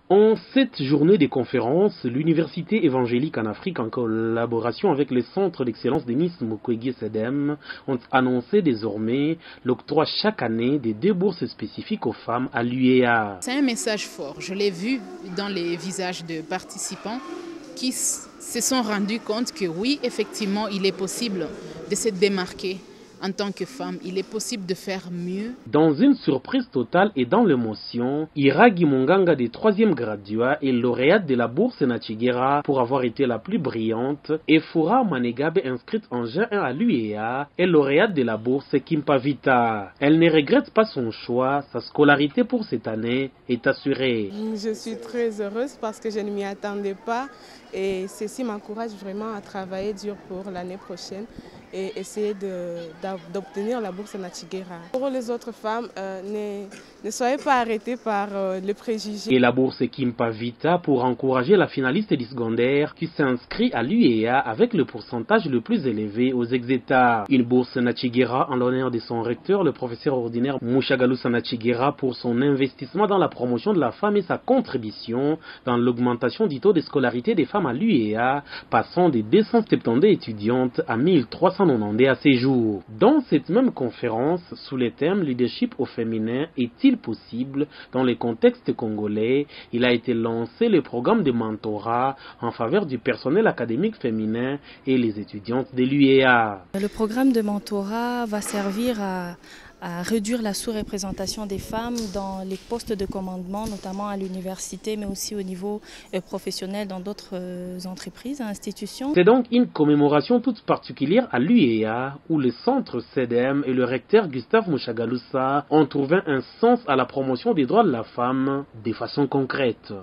En cette journée de conférence, l'Université évangélique en Afrique, en collaboration avec le Centre d'excellence de Nice Mukwege CEDEM, ont annoncé désormais l'octroi chaque année de 2 bourses spécifiques aux femmes à l'UEA. C'est un message fort. Je l'ai vu dans les visages de participants qui se sont rendus compte que oui, effectivement, il est possible de se démarquer. En tant que femme, il est possible de faire mieux. Dans une surprise totale et dans l'émotion, Iragi Munganga des 3e graduats est lauréate de la bourse Nachigera pour avoir été la plus brillante, et Fura Manegabe, inscrite en G1 à l'UEA, est lauréate de la bourse Kimpavita. Elle ne regrette pas son choix, sa scolarité pour cette année est assurée. Je suis très heureuse parce que je ne m'y attendais pas et ceci m'encourage vraiment à travailler dur pour l'année prochaine et essayer d'obtenir la bourse Nachigera. Pour les autres femmes, ne soyez pas arrêtées par les préjugés. Et la bourse Kimpavita pour encourager la finaliste du secondaire qui s'inscrit à l'UEA avec le pourcentage le plus élevé aux ex-États. Une bourse Nachigera en l'honneur de son recteur, le professeur ordinaire Mushagalusa Nachigera, pour son investissement dans la promotion de la femme et sa contribution dans l'augmentation du taux de scolarité des femmes à l'UEA, passant de 272 étudiantes à 1390 à ces jours. Dans cette même conférence, sous le thème Leadership au féminin, est-il possible dans le contexte congolais, il a été lancé le programme de mentorat en faveur du personnel académique féminin et les étudiantes de l'UEA. Le programme de mentorat va servir à réduire la sous-représentation des femmes dans les postes de commandement, notamment à l'université, mais aussi au niveau professionnel dans d'autres entreprises, institutions. C'est donc une commémoration toute particulière à l'UEA, où le centre CEDEM et le recteur Gustave Mushagalusa ont trouvé un sens à la promotion des droits de la femme de façon concrète.